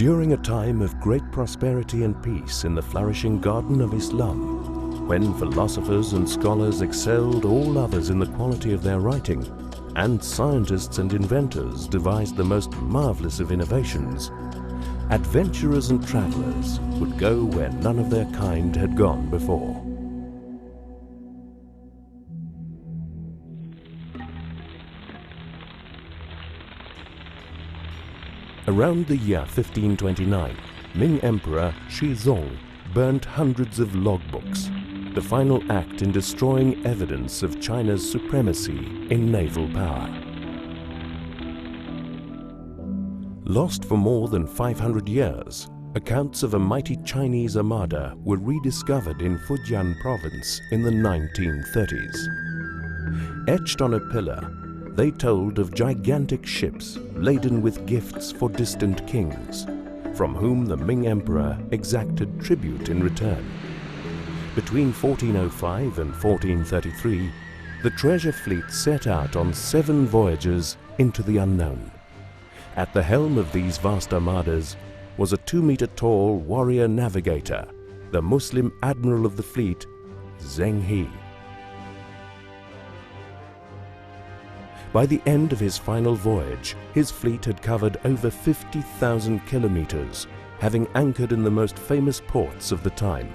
During a time of great prosperity and peace in the flourishing garden of Islam, when philosophers and scholars excelled all others in the quality of their writing, and scientists and inventors devised the most marvelous of innovations, adventurers and travelers would go where none of their kind had gone before. Around the year 1529, Ming Emperor Shizong burnt hundreds of logbooks, the final act in destroying evidence of China's supremacy in naval power. Lost for more than 500 years, accounts of a mighty Chinese armada were rediscovered in Fujian province in the 1930s. Etched on a pillar, they told of gigantic ships laden with gifts for distant kings, from whom the Ming Emperor exacted tribute in return. Between 1405 and 1433, the treasure fleet set out on 7 voyages into the unknown. At the helm of these vast armadas was a 2-meter-tall warrior navigator, the Muslim admiral of the fleet, Zheng He. By the end of his final voyage, his fleet had covered over 50,000 kilometers, having anchored in the most famous ports of the time.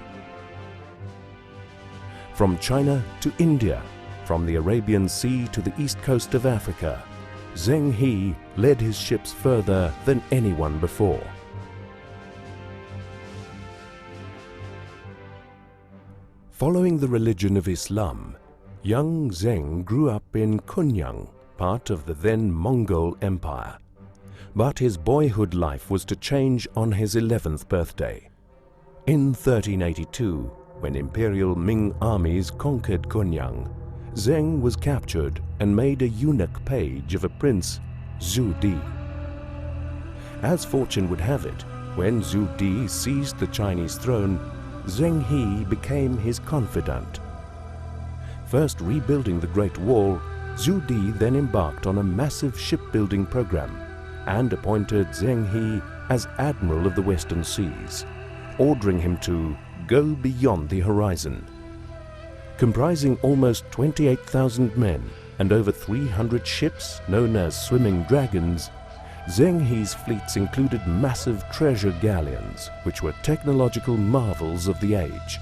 From China to India, from the Arabian Sea to the east coast of Africa, Zheng He led his ships further than anyone before. Following the religion of Islam, young Zheng grew up in Kunyang, part of the then Mongol Empire. But his boyhood life was to change on his 11th birthday. In 1382, when imperial Ming armies conquered Kunyang, Zheng was captured and made a eunuch page of a prince, Zhu Di. As fortune would have it, when Zhu Di seized the Chinese throne, Zheng He became his confidant. First rebuilding the Great Wall, Zhu Di then embarked on a massive shipbuilding program and appointed Zheng He as Admiral of the Western Seas, ordering him to go beyond the horizon. Comprising almost 28,000 men and over 300 ships known as swimming dragons, Zheng He's fleets included massive treasure galleons, which were technological marvels of the age.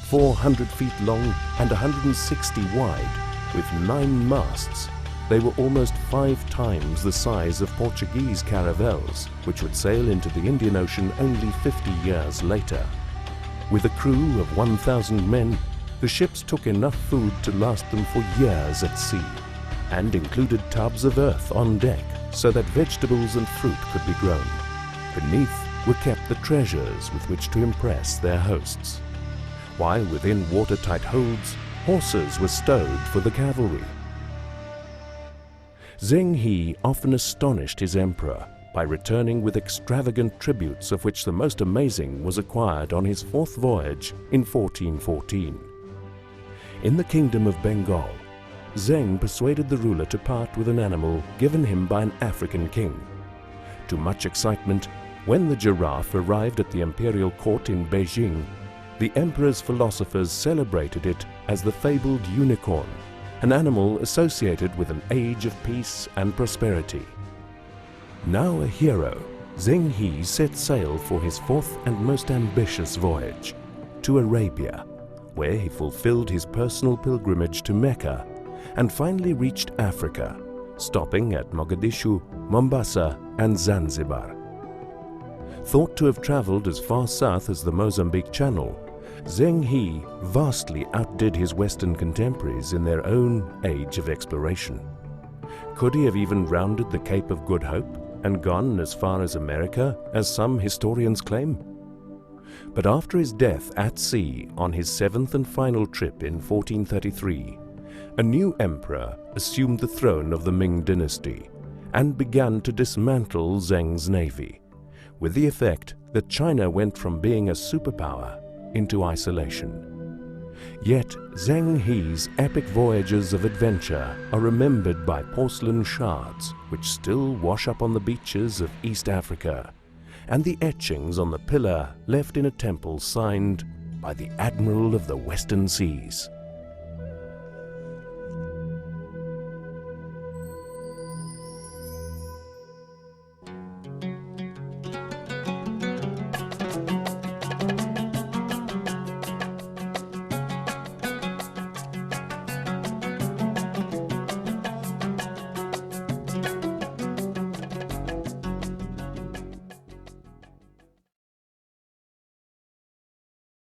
400 feet long and 160 wide, with 9 masts, they were almost 5 times the size of Portuguese caravels, which would sail into the Indian Ocean only 50 years later. With a crew of 1,000 men, the ships took enough food to last them for years at sea, and included tubs of earth on deck so that vegetables and fruit could be grown. Beneath were kept the treasures with which to impress their hosts, while within watertight holds, horses were stowed for the cavalry. Zheng He often astonished his emperor by returning with extravagant tributes, of which the most amazing was acquired on his 4th voyage in 1414. In the kingdom of Bengal, Zheng persuaded the ruler to part with an animal given him by an African king. To much excitement, when the giraffe arrived at the imperial court in Beijing, the emperor's philosophers celebrated it as the fabled unicorn, an animal associated with an age of peace and prosperity. Now a hero, Zheng He set sail for his 4th and most ambitious voyage, to Arabia, where he fulfilled his personal pilgrimage to Mecca and finally reached Africa, stopping at Mogadishu, Mombasa and Zanzibar. Thought to have traveled as far south as the Mozambique Channel, Zheng He vastly outdid his Western contemporaries in their own age of exploration. Could he have even rounded the Cape of Good Hope and gone as far as America, as some historians claim? But after his death at sea on his 7th and final trip in 1433, a new emperor assumed the throne of the Ming dynasty and began to dismantle Zheng's navy, with the effect that China went from being a superpower into isolation. Yet Zheng He's epic voyages of adventure are remembered by porcelain shards which still wash up on the beaches of East Africa, and the etchings on the pillar left in a temple signed by the Admiral of the Western Seas.